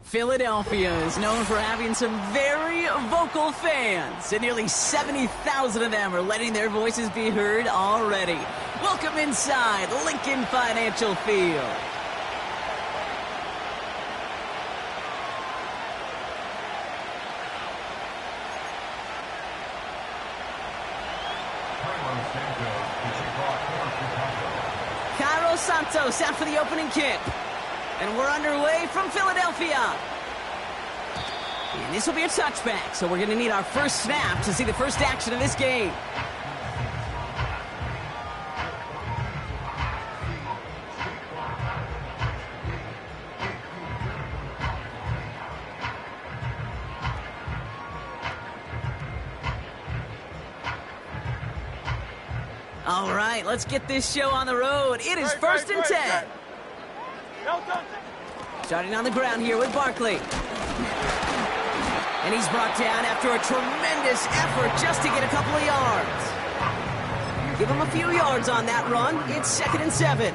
Philadelphia is known for having some very vocal fans, and nearly 70,000 of them are letting their voices be heard already. Welcome inside Lincoln Financial Field. Cairo Santos out for the opening kick. And we're underway from Philadelphia. And this will be a touchback, so we're going to need our first snap to see the first action of this game. All right, let's get this show on the road. It is first and 10. Starting on the ground here with Barkley. And he's brought down after a tremendous effort just to get a couple of yards. Give him a few yards on that run. It's 2nd and 7.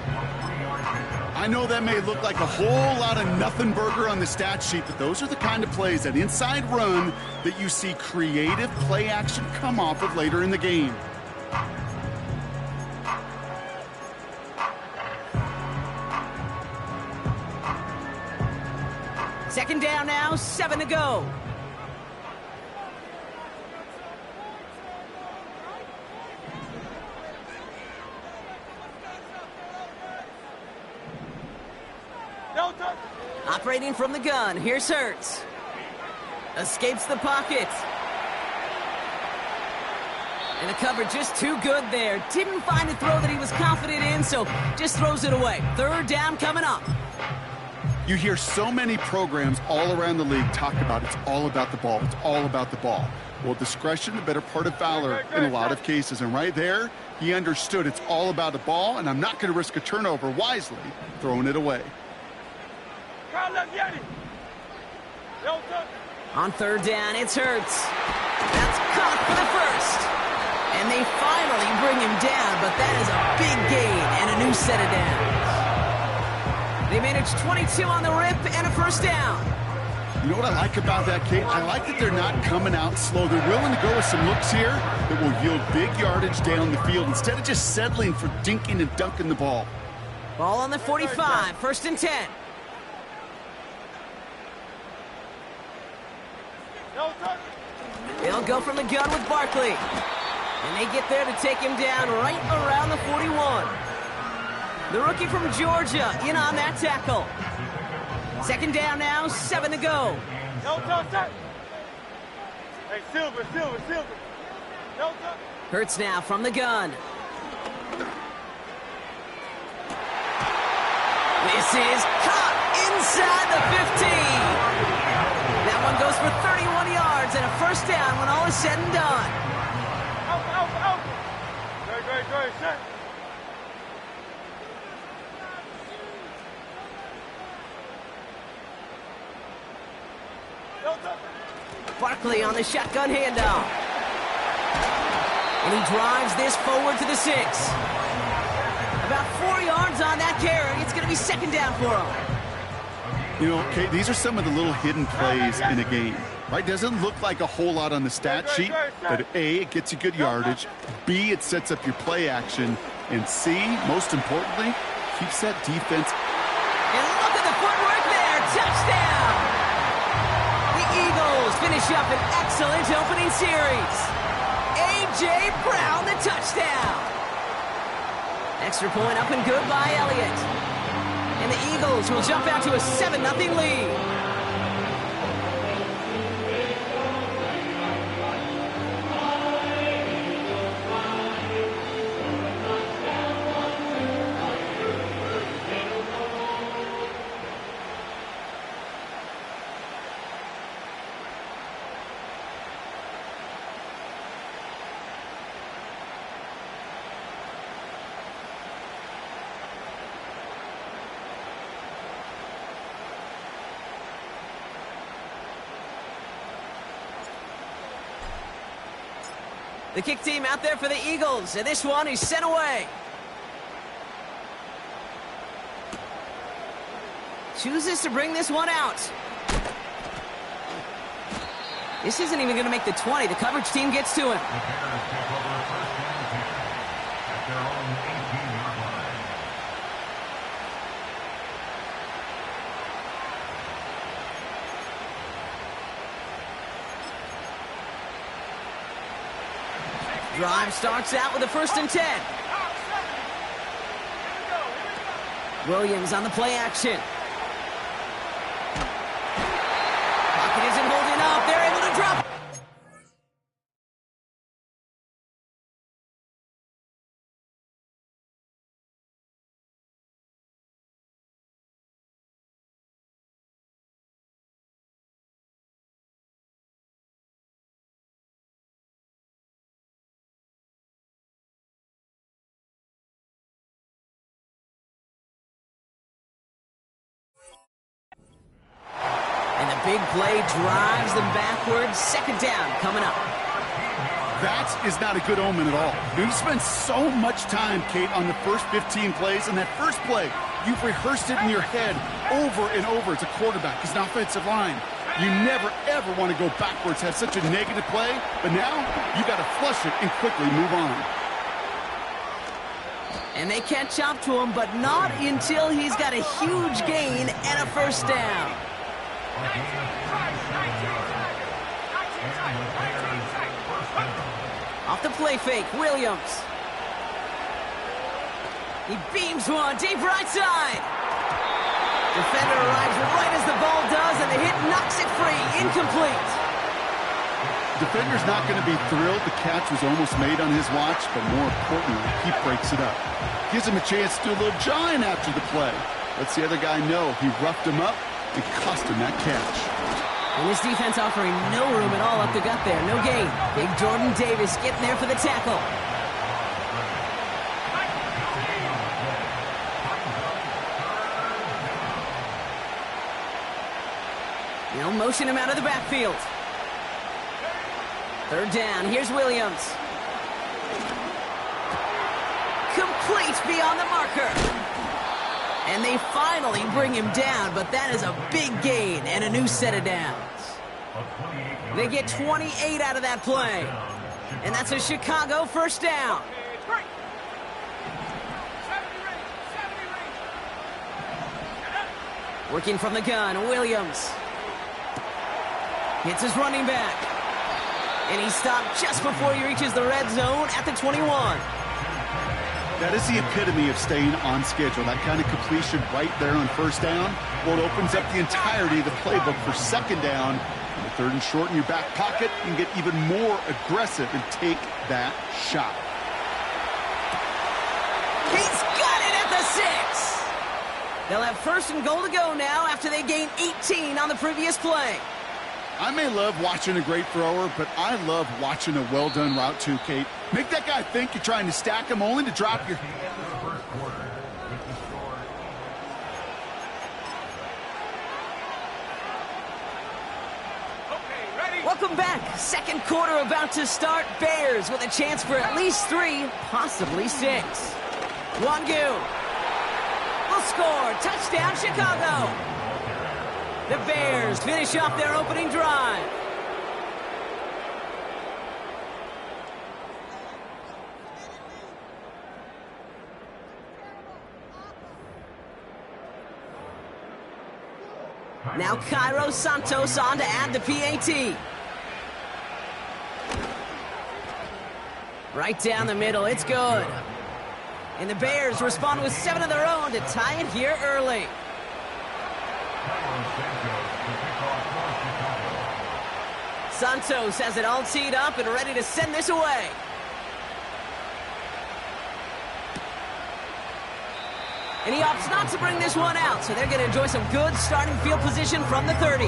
I know that may look like a whole lot of nothing burger on the stat sheet, but those are the kind of plays, that inside run, that you see creative play action come off of later in the game. Second down now, 7 to go. Operating from the gun, here's Hurts. Escapes the pocket. And the cover just too good there. Didn't find a throw that he was confident in, so just throws it away. Third down coming up. You hear so many programs all around the league talk about it's all about the ball. It's all about the ball. Well, discretion, the better part of valor in a lot of cases. And right there, he understood it's all about the ball, and I'm not going to risk a turnover, wisely throwing it away. On third down, it's Hurts. That's caught for the first. And they finally bring him down, but that is a big gain and a new set of downs. They managed 22 on the rip and a first down. You know what I like about that, Kate? I like that they're not coming out slow. They're willing to go with some looks here that will yield big yardage down the field instead of just settling for dinking and dunking the ball. Ball on the 45, 1st and 10. They'll go from the gun with Barkley. And they get there to take him down right around the 41. The rookie from Georgia in on that tackle. Second down now, 7 to go. Hey, Silver. Hurts now from the gun. This is caught inside the 15. That one goes for 31 yards and a first down when all is said and done. Out. Great, set. Barkley on the shotgun handoff. And he drives this forward to the 6. About 4 yards on that carry. It's going to be second down for him. You know, Kate, these are some of the little hidden plays in a game, right? Doesn't look like a whole lot on the stat sheet, but A, it gets you good yardage. B, it sets up your play action. And C, most importantly, keeps that defense. And look at the footwork there. Touchdown! The Eagles finish up an excellent opening series. A.J. Brown, the touchdown. Extra point up and good by Elliott. And the Eagles will jump out to a 7-0 lead. The kick team out there for the Eagles, and this one is sent away. Chooses to bring this one out. This isn't even going to make the 20. The coverage team gets to him. The Bears take over first down and 10 at their own 18-yard line. Drive starts out with a 1st and 10. Williams on the play action. Pocket isn't holding up. They're able to drop. And the big play drives them backwards. 2nd down coming up. That is not a good omen at all. You've spent so much time, Kate, on the first 15 plays, and that first play, you've rehearsed it in your head over and over as a quarterback, as an offensive line. You never, ever want to go backwards, have such a negative play, but now you got to flush it and quickly move on. And they catch up to him, but not until he's got a huge gain and a 1st down. Off the play fake, Williams. He beams one deep right side. Defender arrives right as the ball does, and the hit knocks it free. Incomplete. Defender's not going to be thrilled the catch was almost made on his watch, but more importantly, he breaks it up. Gives him a chance to do a little jawing after the play. Lets the other guy know he roughed him up and cost him that catch. And this defense offering no room at all up the gut there. No gain. Big Jordan Davis getting there for the tackle. They'll motion him out of the backfield. 3rd down. Here's Williams. Complete beyond the marker. And they finally bring him down, but that is a big gain and a new set of downs. They get 28 out of that play. And that's a Chicago 1st down. Working from the gun, Williams. Hits his running back. And he stopped just before he reaches the red zone at the 21. That is the epitome of staying on schedule. That kind of completion right there on 1st down. Well, it opens up the entirety of the playbook for 2nd down. And the 3rd and short in your back pocket, you can get even more aggressive and take that shot. He's got it at the 6. They'll have 1st and goal to go now after they gain 18 on the previous play. I may love watching a great thrower, but I love watching a well-done route too, Kate. Make that guy think you're trying to stack him only to drop your... Welcome back. 2nd quarter about to start. Bears with a chance for at least 3, possibly 6. Wangu will score. Touchdown, Chicago. The Bears finish off their opening drive. Now Cairo Santos on to add the PAT. Right down the middle, it's good. And the Bears respond with 7 of their own to tie it here early. Santos has it all teed up and ready to send this away. And he opts not to bring this one out, so they're going to enjoy some good starting field position from the 30.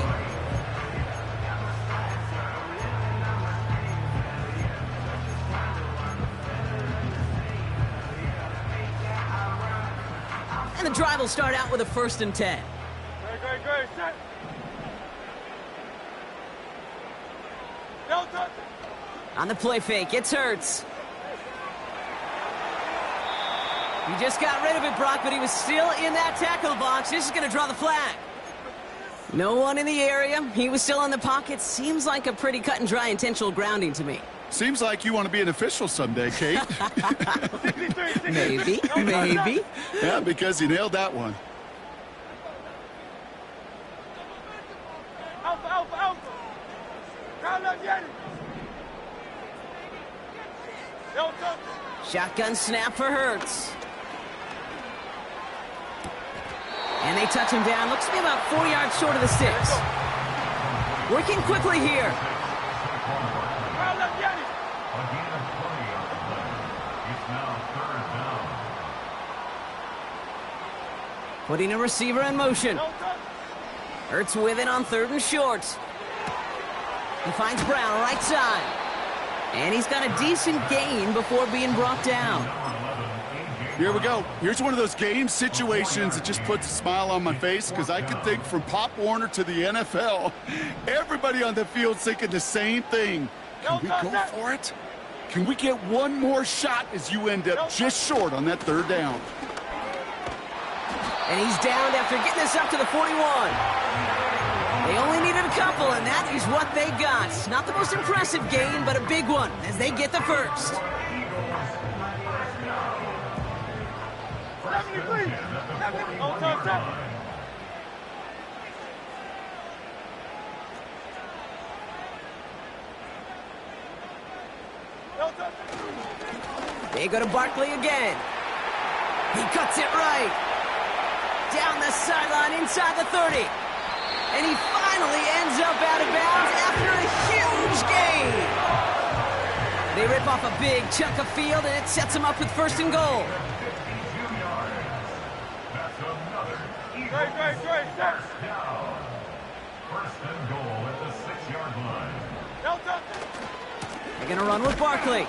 And the drive will start out with a 1st and 10. Great, set. No touch. On the play fake, it's Hurts. He just got rid of it, Brock, but he was still in that tackle box. This is going to draw the flag. No one in the area. He was still in the pocket. Seems like a pretty cut and dry intentional grounding to me. Seems like you want to be an official someday, Kate. Maybe, maybe. Yeah, because you nailed that one. Alpha, alpha, alpha. Round up, Yanni. Shotgun snap for Hurts. And they touch him down. Looks to be about 4 yards short of the sticks. Working quickly here. Round up, Yanni. Again, a 20-yard play. It's now 3rd down. Putting a receiver in motion. Hurts with it on 3rd and short. He finds Brown right side. And he's got a decent gain before being brought down. Here we go. Here's one of those game situations that just puts a smile on my face because I can think from Pop Warner to the NFL, everybody on the field's thinking the same thing. Can we go for it? Can we get one more shot as you end up just short on that 3rd down? And he's downed after getting this up to the 41. They only needed a couple, and that is what they got. Not the most impressive gain, but a big one as they get the first. 73. They go to Barkley again. He cuts it right. Down the sideline inside the 30. And he finally ends up out of bounds after a huge gain. They rip off a big chunk of field, and it sets him up with 1st and goal. Great, great, great. Set. 1st and goal at the 6-yard line. They're going to run with Barkley.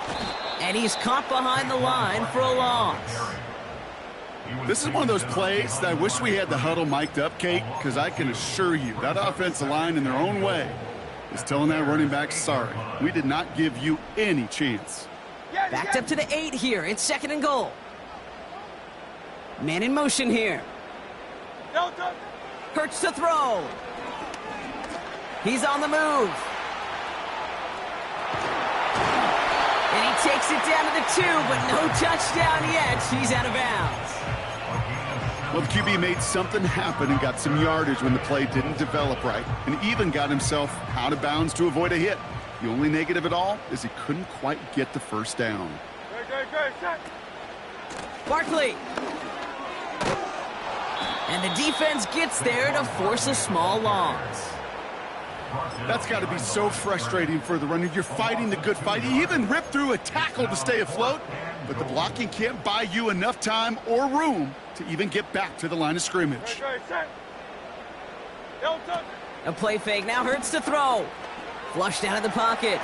And he's caught behind the line for a loss. This is one of those plays that I wish we had the huddle mic'd up, Kate, because I can assure you that offensive line in their own way is telling that running back, sorry, we did not give you any chance. Backed up to the 8 here. It's 2nd and goal. Man in motion here. Hurts to throw. He's on the move. And he takes it down to the 2, but no touchdown yet. He's out of bounds. Well, the QB made something happen and got some yardage when the play didn't develop right, and even got himself out of bounds to avoid a hit. The only negative at all is he couldn't quite get the 1st down. Great, set. Barkley. And the defense gets there to force a small loss. That's got to be so frustrating for the runner. You're fighting the good fight. You even rip through a tackle to stay afloat, but the blocking can't buy you enough time or room to even get back to the line of scrimmage. Great, set. A play fake now. Hurts to throw. Flushed out of the pocket.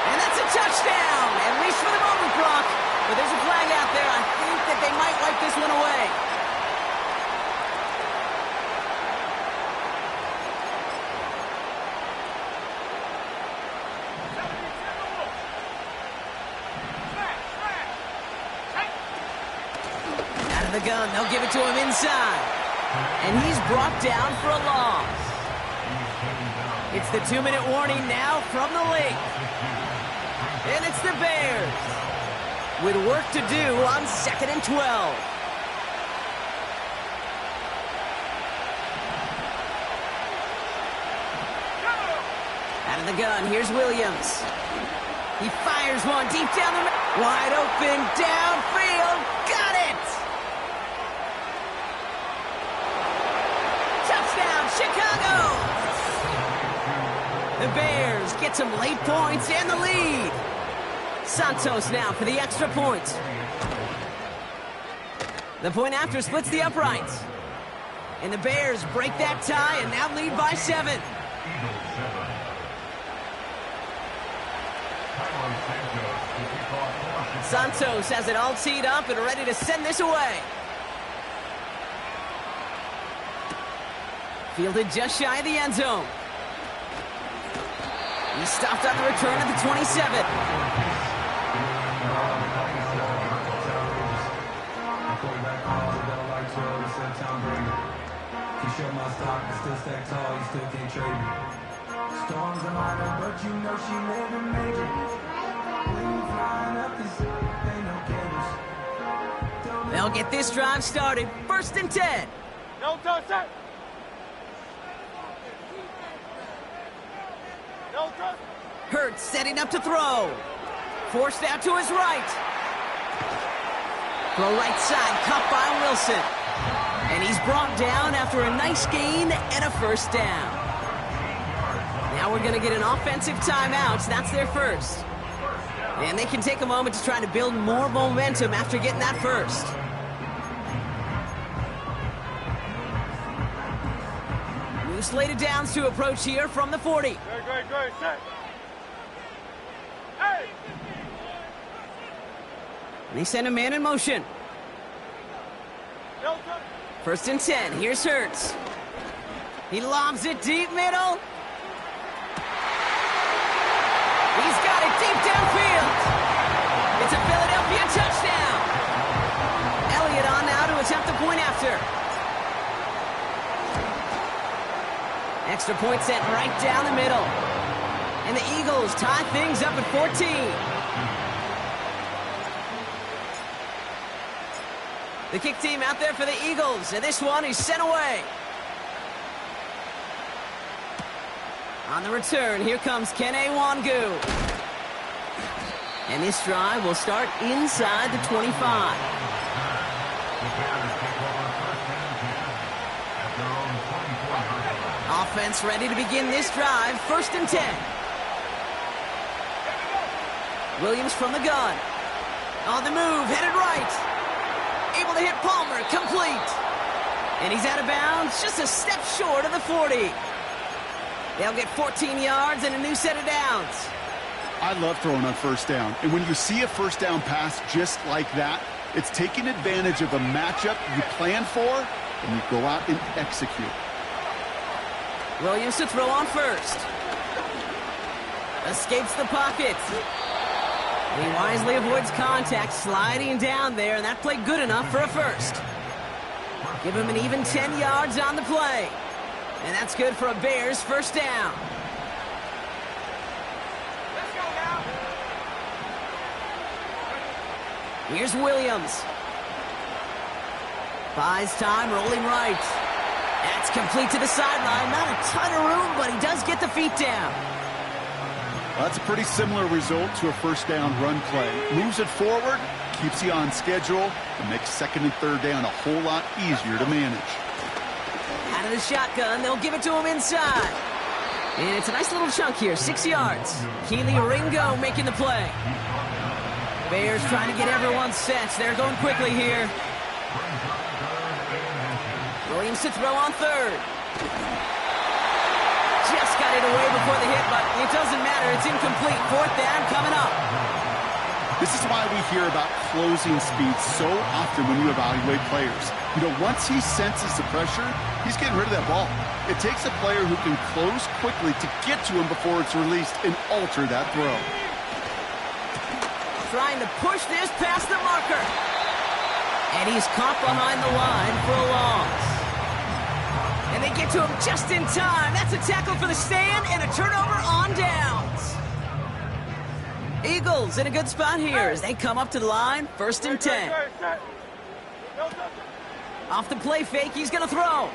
And that's a touchdown, at least for the moment, Brock. But there's a flag out there. I think that they might wipe this one away. Out of the gun. They'll give it to him inside. And he's brought down for a loss. It's the 2-minute warning now from the league. And it's the Bears with work to do on 2nd and 12. Out of the gun, here's Williams. He fires one deep down the middle. Wide open, downfield, got it! Touchdown, Chicago! The Bears get some late points and the lead. Santos now for the extra point. The point after splits the uprights. And the Bears break that tie and now lead by 7. Santos has it all teed up and ready to send this away. Fielded just shy of the end zone. He stopped on the return at the 27. don't stop, you still stack tall, you still can't trade me. Storms are minor, but you know she living major. When you flying up this, ain't no cables. They'll get this drive started. 1st and 10. No touch that. No touch. Hurts setting up to throw. Forced out to his right. Throw right side, caught by Wilson. And he's brought down after a nice gain and a 1st down. Now we're going to get an offensive timeout. That's their first. And they can take a moment to try to build more momentum after getting that first. New slated downs to approach here from the 40. Great, set. Hey! They send a man in motion. No touch. 1st and 10. Here's Hurts. He lobs it deep middle. He's got it deep downfield. It's a Philadelphia touchdown. Elliott on now to attempt the point after. Extra point sent right down the middle. And the Eagles tie things up at 14. The kick team out there for the Eagles, and this one is sent away. On the return, here comes Kene Wangu. And this drive will start inside the 25. Offense ready to begin this drive. 1st and 10. Williams from the gun. On the move, headed right. Able to hit Palmer, complete. And he's out of bounds, just a step short of the 40. They'll get 14 yards and a new set of downs. I love throwing on 1st down. And when you see a 1st down pass just like that, it's taking advantage of a matchup you plan for, and you go out and execute. Williams to throw on 1st. Escapes the pocket. He wisely avoids contact, sliding down there, and that played good enough for a 1st. Give him an even 10 yards on the play. And that's good for a Bears 1st down. Let's go now. Here's Williams. Buys time, rolling right. That's complete to the sideline. Not a ton of room, but he does get the feet down. Well, that's a pretty similar result to a 1st down run play. Moves it forward, keeps you on schedule, and makes 2nd and 3rd down a whole lot easier to manage. Out of the shotgun, they'll give it to him inside. And it's a nice little chunk here, 6 yards. Keely Ringo making the play. Bears trying to get everyone set. They're going quickly here. Williams to throw on 3rd. Just got it away before the hit, but it doesn't matter. It's incomplete. 4th down coming up. This is why we hear about closing speed so often when you evaluate players. You know, once he senses the pressure, he's getting rid of that ball. It takes a player who can close quickly to get to him before it's released and alter that throw. Trying to push this past the marker. And he's caught behind the line for a loss. And they get to him just in time. That's a tackle for the stand and a turnover on downs. Eagles in a good spot here as they come up to the line. 1st and 10. Off the play fake, he's going to throw.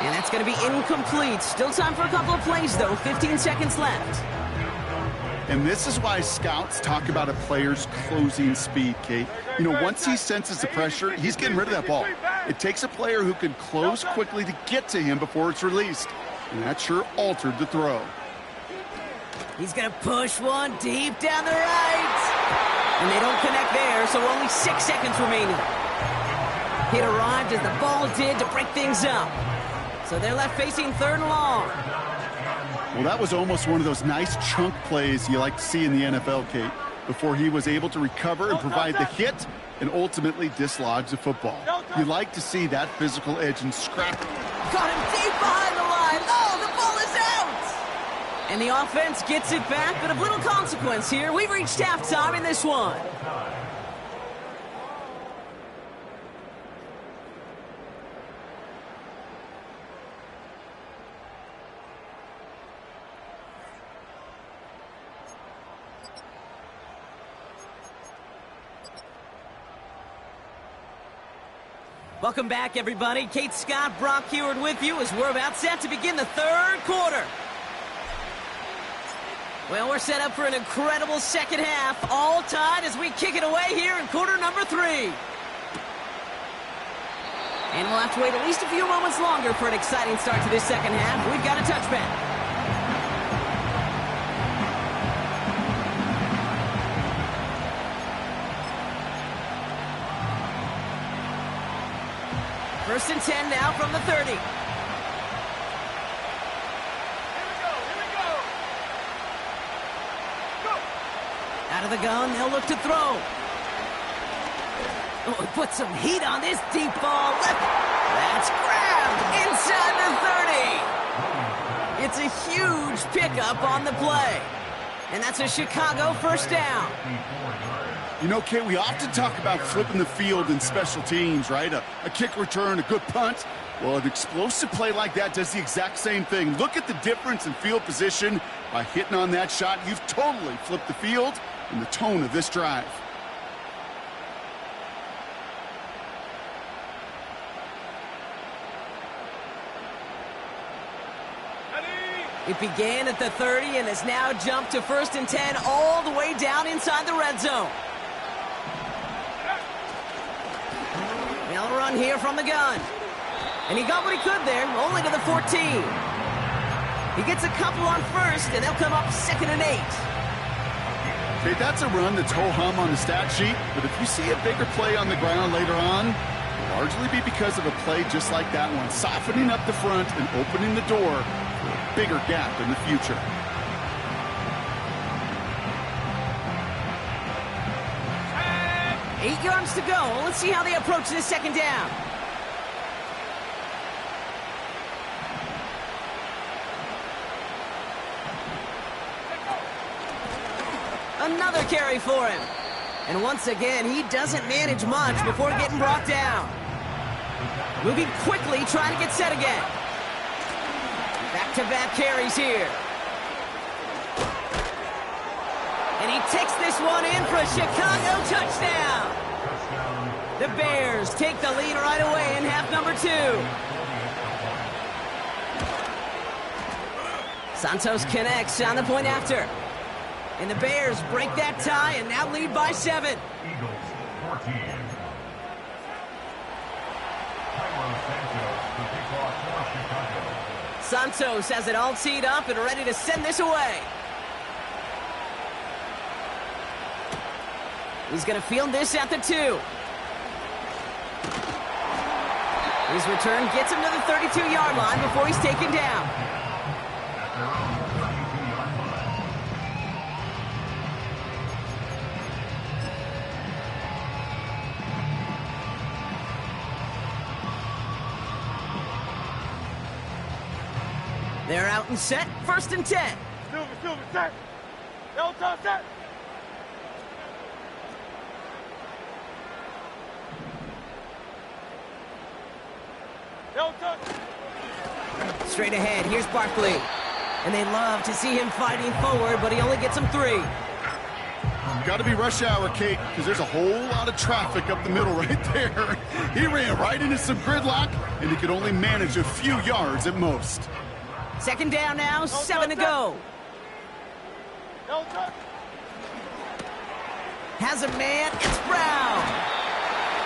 And that's going to be incomplete. Still time for a couple of plays, though. 15 seconds left. And this is why scouts talk about a player's closing speed, Kate. You know, once he senses the pressure, he's getting rid of that ball. It takes a player who can close quickly to get to him before it's released. And that sure altered the throw. He's going to push one deep down the right. And they don't connect there, so only 6 seconds remaining. Hit arrived as the ball did to break things up. So they're left facing 3rd and long. Well, that was almost one of those nice chunk plays you like to see in the NFL, Kate, before he was able to recover and provide the hit and ultimately dislodge the football. You like to see that physical edge and scrap. Got him deep behind the line. Oh, the ball is out! And the offense gets it back, but of little consequence here. We've reached halftime in this one. Welcome back, everybody. Kate Scott, Brock Heward with you as we're about set to begin the third quarter. Well, we're set up for an incredible second half, all tied as we kick it away here in quarter number 3. And we'll have to wait at least a few moments longer for an exciting start to this second half. We've got a touchback. First and 10 now from the 30. Here we go. Go. Out of the gun, they'll look to throw. Oh, put some heat on this deep ball. That's grabbed inside the 30. It's a huge pickup on the play. And that's a Chicago first down. You know, Kate, we often talk about flipping the field in special teams, right? A kick return, a good punt. Well, an explosive play like that does the exact same thing. Look at the difference in field position. By hitting on that shot, you've totally flipped the field and the tone of this drive. It began at the 30 and has now jumped to first and 10 all the way down inside the red zone. They'll run here from the gun. And he got what he could there, only to the 14. He gets a couple on first, and they'll come up 2nd and 8. Okay, that's a run that's ho-hum on the stat sheet, but if you see a bigger play on the ground later on, it'll largely be because of a play just like that one, softening up the front and opening the door for a bigger gap in the future. Eight yards to go. Let's see how they approach this second down. Another carry for him. And once again, he doesn't manage much before getting brought down. Moving quickly, trying to get set again. Back-to-back carries here. And he takes this one in for a Chicago touchdown. The Bears take the lead right away in half number 2. Santos connects on the point after. And the Bears break that tie and now lead by 7. Eagles 14. Santos has it all teed up and ready to send this away. He's going to field this at the 2. His return gets him to the 32-yard line before he's taken down. They're out and set, first and 10. Silver, set. No touch, set. No touch. Straight ahead, here's Barkley. And they love to see him fighting forward, but he only gets them 3. Got to be rush hour, Kate, because there's a whole lot of traffic up the middle right there. He ran right into some gridlock, and he could only manage a few yards at most. Second down now, 7 to go. No touch. Has a man, it's Brown.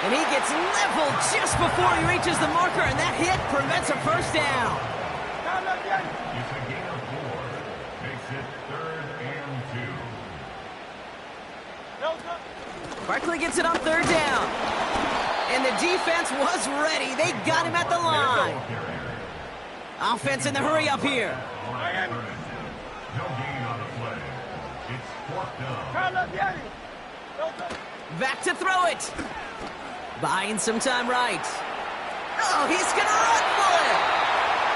And he gets leveled just before he reaches the marker, and that hit prevents a first down. It's a gain of 4. Makes it 3rd and 2. No touch. Barkley gets it on 3rd down. And the defense was ready. They got him at the line. Offense in the hurry up here. No gain on the play. It's 4th down. No touch. Back to throw it. Buying some time right. Oh, he's going to run for it.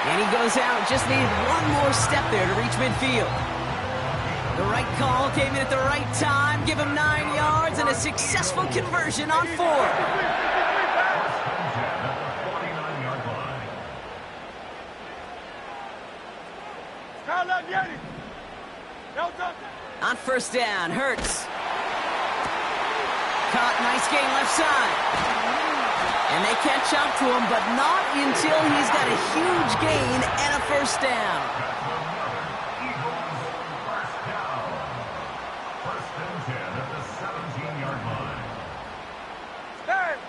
And he goes out. Just needed one more step there to reach midfield. The right call came in at the right time. Give him 9 yards and a successful conversion on 4. On first down, Hurts. Caught, nice gain left side. And they catch up to him, but not until he's got a huge gain and a first down. First and 10 at the 17-yard line. Stand.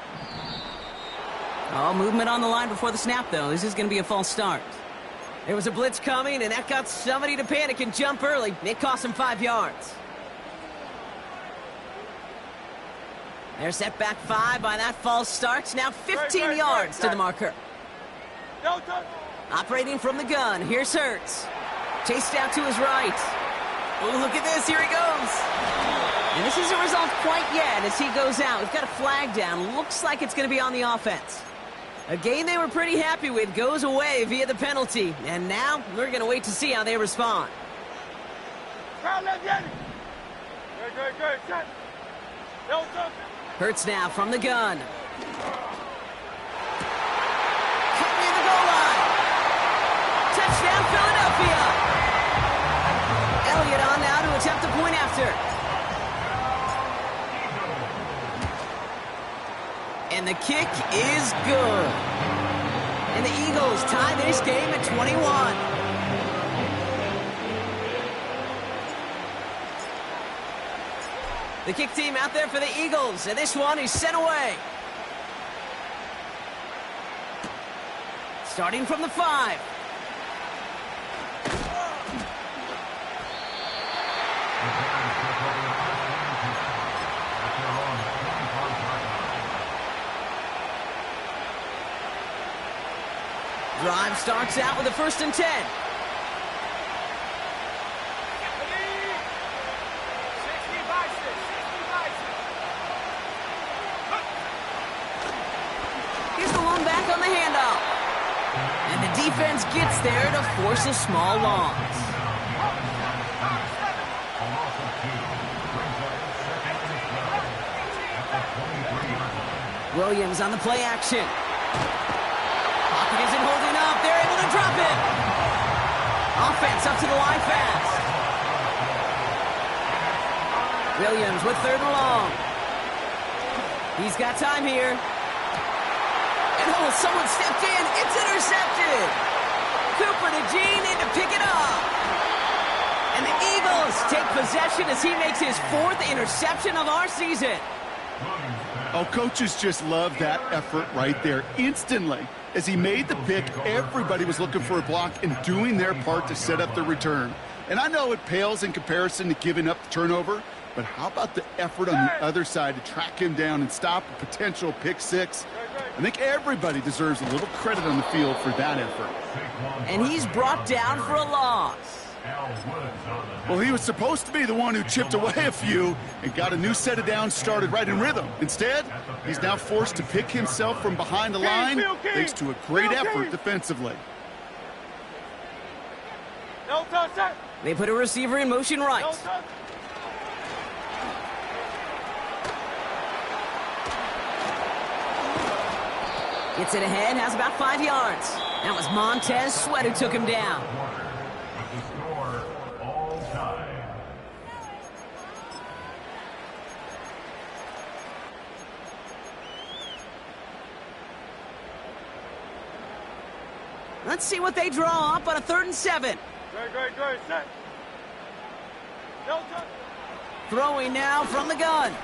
Oh, movement on the line before the snap, though. This is going to be a false start. There was a blitz coming, and that got somebody to panic and jump early. It cost him 5 yards. They're set back 5 by that false start. Now 15 yards to the marker. No touch. Operating from the gun. Here's Hurts. Chased out to his right. Oh, look at this. Here he goes. And this isn't resolved quite yet as he goes out. We've got a flag down. Looks like it's going to be on the offense. A game they were pretty happy with goes away via the penalty. And now we're going to wait to see how they respond. Good. Set. No touch. Hurts now from the gun. Cut near the goal line. Touchdown, Philadelphia. Elliott on now to attempt the point after. And the kick is good. And the Eagles tie this game at 21. The kick team out there for the Eagles, and this one is sent away. Starting from the 5. Drive starts out with a 1st and 10. Here's the one back on the handoff. And the defense gets there to force a small loss. Williams on the play action. Pocket isn't holding up. They're able to drop it. Offense up to the line fast. Williams with 3rd and long. He's got time here. And oh, someone stepped in. It's intercepted. Cooper to Gene in to pick it up. And the Eagles take possession as he makes his 4th interception of our season. Oh, coaches just love that effort right there. Instantly, as he made the pick, everybody was looking for a block and doing their part to set up the return. And I know it pales in comparison to giving up the turnover, but how about the effort on the other side to track him down and stop a potential pick 6? I think everybody deserves a little credit on the field for that effort. And he's brought down for a loss. Well, he was supposed to be the one who chipped away a few and got a new set of downs started right in rhythm. Instead, he's now forced to pick himself from behind the line thanks to a great effort defensively. No touch. Set. They put a receiver in motion right. No touch. Gets it ahead, has about 5 yards. That was Montez Sweat who took him down. With the score all time. Let's see what they draw up on a 3rd and 7. Good. Set. No touch. Throwing now from the gun.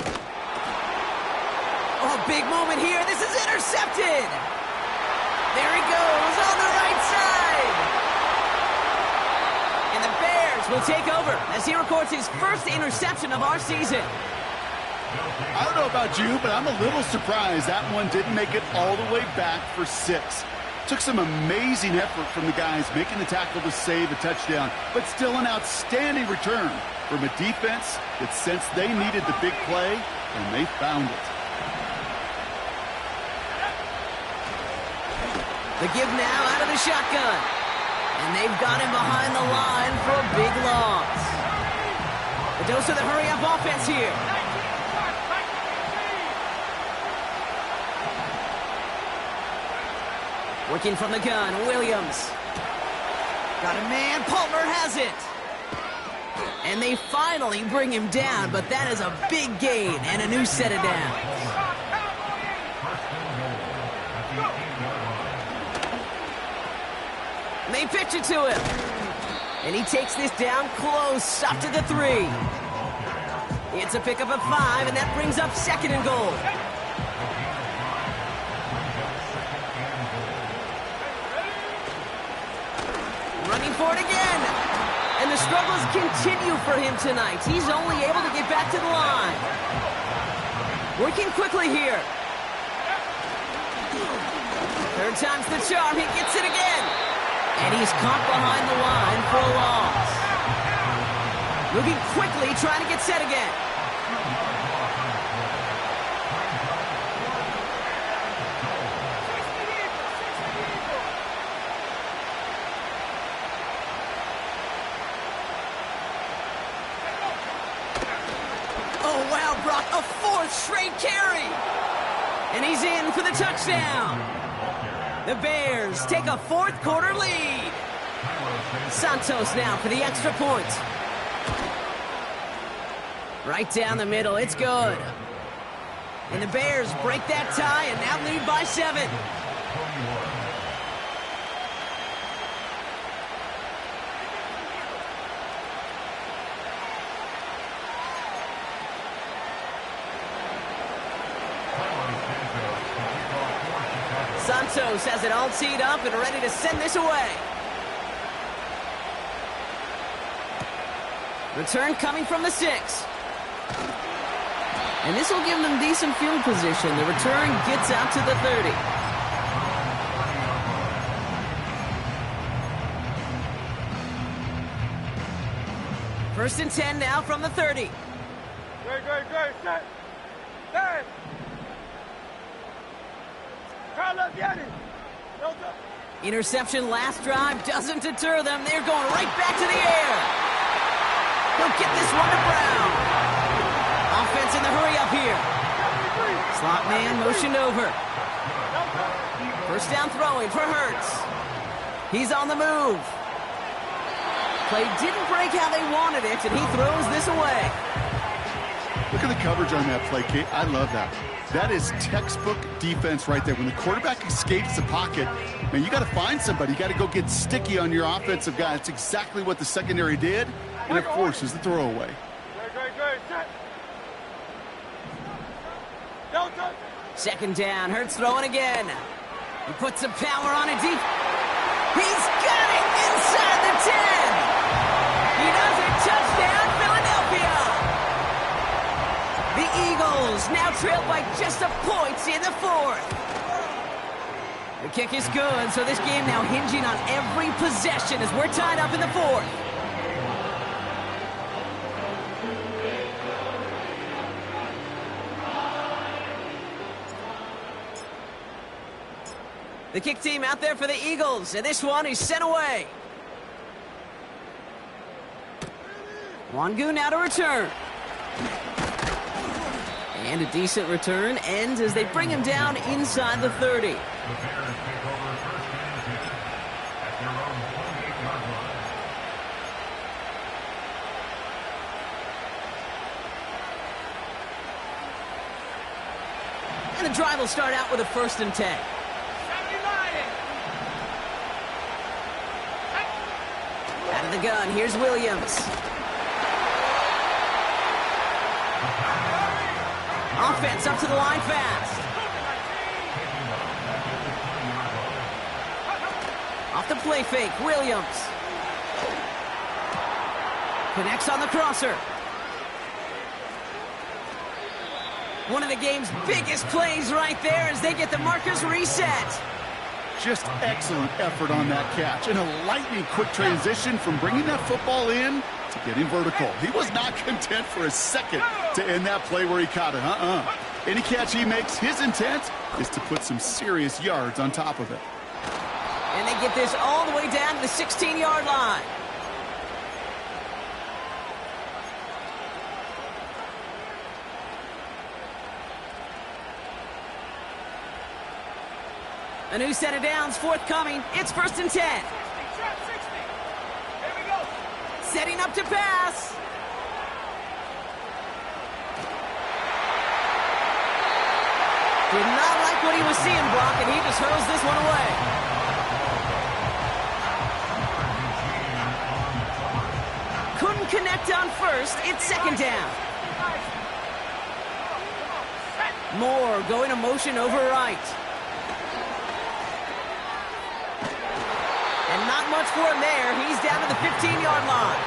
Oh, big moment here. This is intercepted. There he goes on the right side. And the Bears will take over as he records his 1st interception of our season. I don't know about you, but I'm a little surprised that one didn't make it all the way back for 6. Took some amazing effort from the guys making the tackle to save a touchdown, but still an outstanding return from a defense that sensed they needed the big play, and they found it. The give now out of the shotgun. And they've got him behind the line for a big loss. A dose of the hurry-up offense here. Working from the gun, Williams. Got a man, Palmer has it. And they finally bring him down, but that is a big gain and a new set of downs. they pitch it to him. And he takes this down close, up to the 3. It's a pickup of 5, and that brings up 2nd and goal. Running for it again. And the struggles continue for him tonight. He's only able to get back to the line. Working quickly here. 3rd time's the charm. He gets it again. And he's caught behind the line for a loss. Moving quickly, trying to get set again. Oh, wow, Brock, a 4th straight carry. And he's in for the touchdown. The Bears take a 4th quarter lead. Santos now for the extra point. Right down the middle, it's good. And the Bears break that tie and now lead by 7. Santos has it all teed up and ready to send this away. Return coming from the 6. And this will give them decent field position. The return gets out to the 30. First and 10 now from the 30. Great, set. Stand. Carla, Vianney. Delta. Interception last drive doesn't deter them. They're going right back to the air. He'll get this one to Brown. Offense in the hurry up here. Slot man motioned over. First down throwing for Hurts. He's on the move. Play didn't break how they wanted it, and he throws this away. Look at the coverage on that play, Kate. I love that. That is textbook defense right there. When the quarterback escapes the pocket, man, you got to find somebody. You got to go get sticky on your offensive guy. That's exactly what the secondary did, and it forces the throwaway. Great, set. Delta. Second down, Hurts throwing again. He puts some power on it deep. He's got it inside the 10. He does it. Touchdown, Philadelphia. The Eagles now trail by just a point in the 4th. The kick is good, so this game now hinging on every possession as we're tied up in the 4th. The kick team out there for the Eagles, and this one is sent away. Wangu now to return. And a decent return ends as they bring him down inside the 30. The Bears take over first and 10 at their own 28-yard line. And the drive will start out with a first and 10. Out of the gun, here's Williams. Offense up to the line fast. Off the play fake, Williams. Connects on the crosser. One of the game's biggest plays right there as they get the markers reset. Just excellent effort on that catch. And a lightning-quick transition from bringing that football in to getting vertical. He was not content for a second to end that play where he caught it. Any catch he makes, his intent is to put some serious yards on top of it. And they get this all the way down to the 16-yard line. A new set of downs forthcoming. It's first and 10. 60. Here we go. Setting up to pass. Did not like what he was seeing, Brock, and he just hurls this one away. couldn't connect on first. It's second down. Moore going to motion over right. And not much for him there. He's down to the 15-yard line.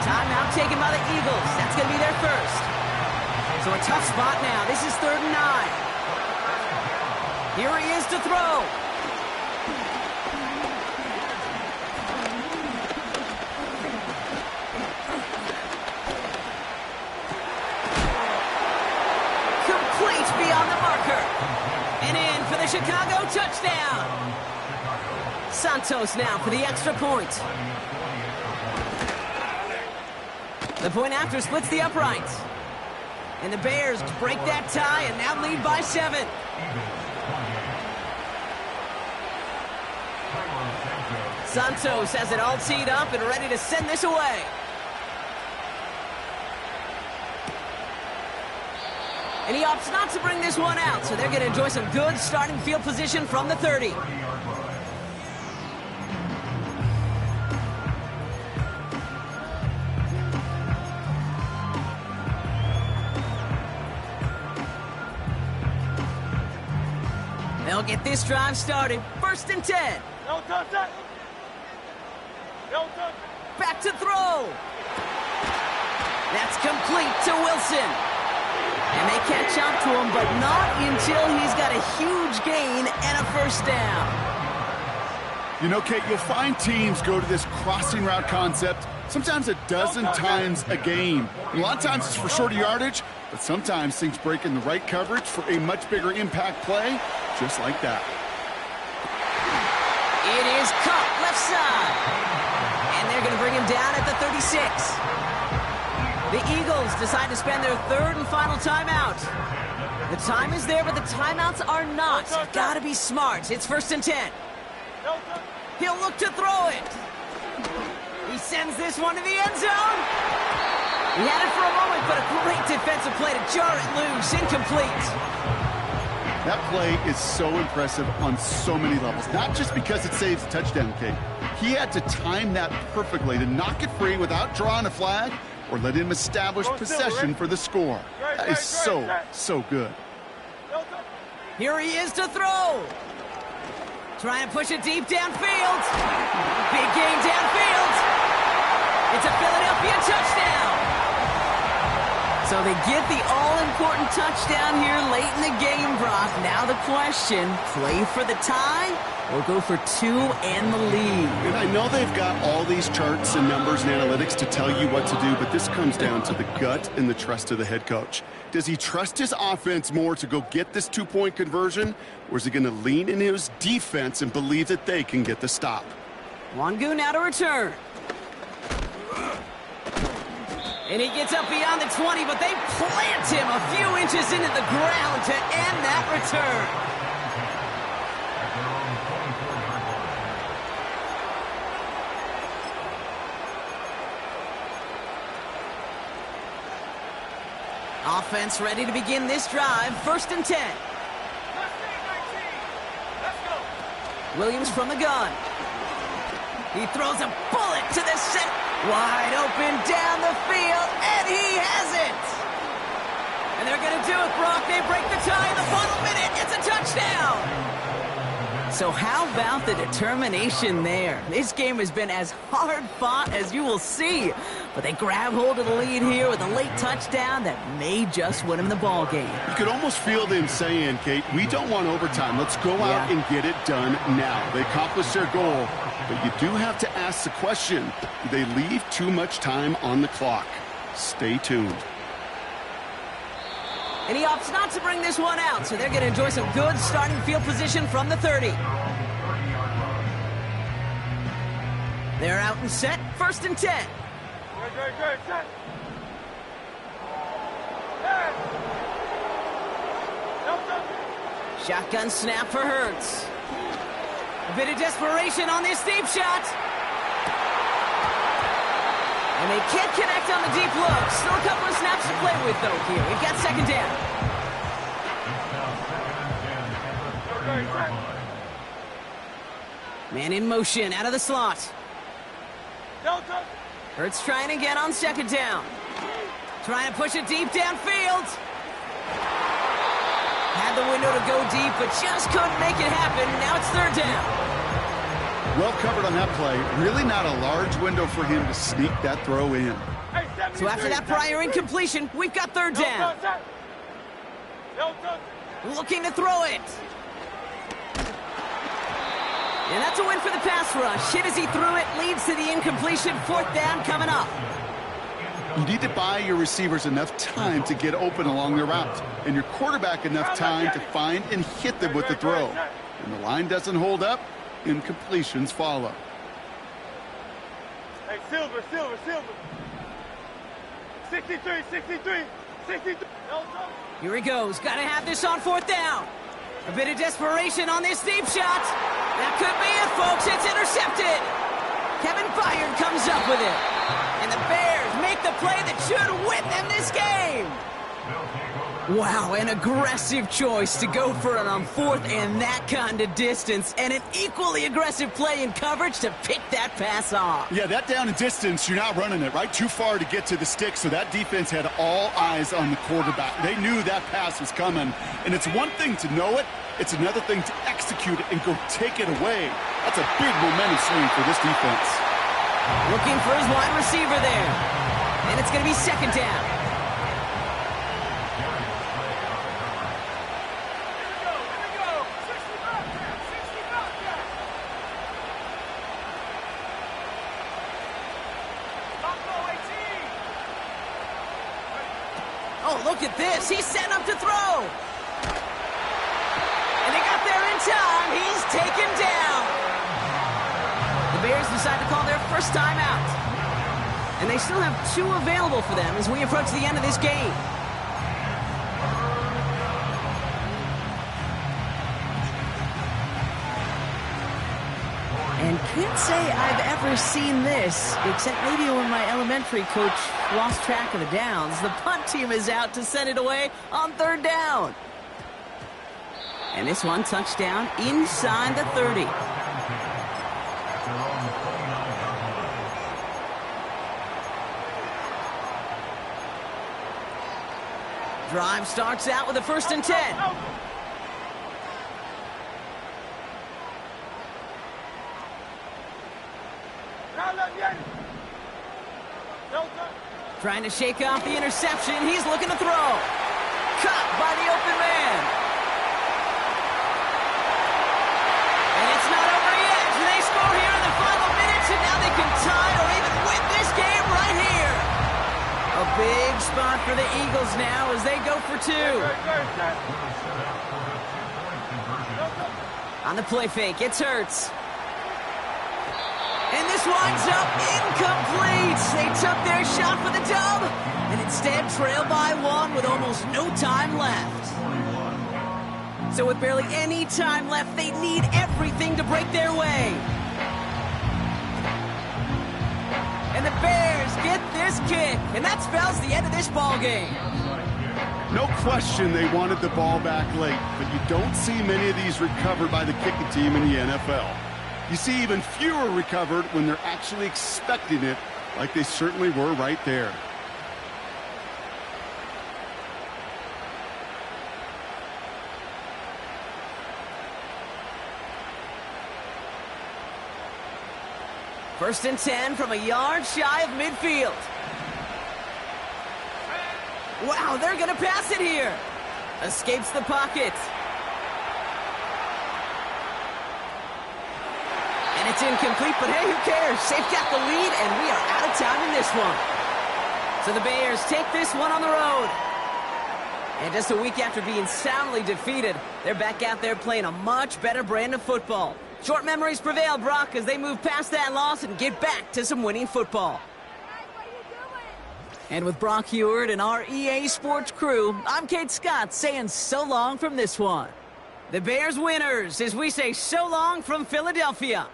Timeout taken by the Eagles. That's going to be their first. So a tough spot now. This is 3rd and 9. Here he is to throw. Complete beyond the marker. And in for the Chicago touchdown. Santos now for the extra point. The point after splits the uprights. And the Bears break that tie and now lead by 7. Santos has it all teed up and ready to send this away. And he opts not to bring this one out, so they're going to enjoy some good starting field position from the 30. They'll get this drive started. 1st and 10. No touch that. No touch. Back to throw. That's complete to Wilson. And they catch up to him, but not until he's got a huge gain and a first down. You know, Kate, you'll find teams go to this crossing route concept sometimes a dozen times a game. And a lot of times it's for shorter yardage, but sometimes things break in the right coverage for a much bigger impact play, just like that. It is caught left side. And they're going to bring him down at the 36. The Eagles decide to spend their 3rd and final timeout. The time is there, but the timeouts are not. Got to be smart. It's 1st and 10. He'll look to throw it. He sends this one to the end zone. He had it for a moment, but a great defensive play to jar it loose. Incomplete. That play is so impressive on so many levels, not just because it saves a touchdown, Kate. He had to time that perfectly to knock it free without drawing a flag or let him establish possession for the score. That is so good. Here he is to throw. Trying to push it deep downfield. Big gain downfield. It's a Philadelphia touchdown. So they get the all-important touchdown here late in the game, Brock. Now the question, play for the tie or go for 2 and the lead? And I know they've got all these charts and numbers and analytics to tell you what to do, but this comes down to the gut and the trust of the head coach. Does he trust his offense more to go get this 2-point conversion, or is he going to lean in his defense and believe that they can get the stop? Wangu now to return. And he gets up beyond the 20, but they plant him a few inches into the ground to end that return. Offense ready to begin this drive. 1st and 10. Williams from the gun. He throws a bullet to the center. Wide open down the field, and he has it. And they're going to do it, Brock. They break the tie in the final minute. It's a touchdown. So how about the determination there? This game has been as hard-fought as you will see. But they grab hold of the lead here with a late touchdown that may just win them the ball game. You could almost feel them saying, Kate, we don't want overtime. Let's go out and get it done now. They accomplished their goal, but you do have to ask the question, do they leave too much time on the clock? Stay tuned. And he opts not to bring this one out, so they're going to enjoy some good starting field position from the 30. They're out and set. 1st and 10. Great, set. Shotgun snap for Hurts. A bit of desperation on this deep shot. And they can't connect on the deep look. Still a couple of snaps to play with, though, here. We've got 2nd down. Great. Man in motion, out of the slot. Hurts trying again on second down. Trying to push it deep downfield. Had the window to go deep, but just couldn't make it happen. Now it's third down. Well covered on that play. Really not a large window for him to sneak that throw in. So after that prior incompletion, we've got third down. Looking to throw it. And that's a win for the pass rush. Hit as he threw it, leads to the incompletion. Fourth down coming up. You need to buy your receivers enough time to get open along their route, and your quarterback enough time to find and hit them with the throw. When the line doesn't hold up, incompletions follow. Hey, Silver. 63. Here he goes. Got to have this on fourth down. A bit of desperation on this deep shot. That could be it, folks. It's intercepted. Kevin Byard comes up with it. And the Bears make the play that should win them this game. Wow, an aggressive choice to go for it on fourth and that kind of distance. And an equally aggressive play in coverage to pick that pass off. Yeah, that down and distance, you're not running it, right? Too far to get to the stick, so that defense had all eyes on the quarterback. They knew that pass was coming. And it's one thing to know it. It's another thing to execute it and go take it away. That's a big momentum swing for this defense. Looking for his wide receiver there. And it's going to be second down. Oh, look at this. He's set up to throw. And they got there in time. He's taken down. The Bears decide to call their first time out. And they still have 2 available for them as we approach the end of this game. And can't say I've ever seen this, except maybe when my elementary coach lost track of the downs. The punt team is out to send it away on third down. And this one, touchdown inside the 30. Drive starts out with a 1st and 10. Trying to shake off the interception. He's looking to throw. Caught by the open man. And it's not over yet. They score here in the final minutes, and now they can tie or even win this game right here. A big spot for the Eagles now as they go for 2. On the play fake, it's Hurts. And this winds up incomplete. They took their shot for the dub and instead trail by 1 with almost no time left. So with barely any time left, they need everything to break their way. And the Bears get this kick, and that spells the end of this ball game. No question they wanted the ball back late, but you don't see many of these recovered by the kicking team in the NFL. You see even fewer recovered when they're actually expecting it, like they certainly were right there. First and 10 from a yard shy of midfield. Wow, they're going to pass it here. Escapes the pocket. And it's incomplete, but hey, who cares? They've got the lead, and we are out of time in this one. So the Bears take this one on the road. And just a week after being soundly defeated, they're back out there playing a much better brand of football. Short memories prevail, Brock, as they move past that loss and get back to some winning football. And with Brock Heward and our EA Sports crew, I'm Kate Scott saying so long from this one. The Bears winners as we say so long from Philadelphia.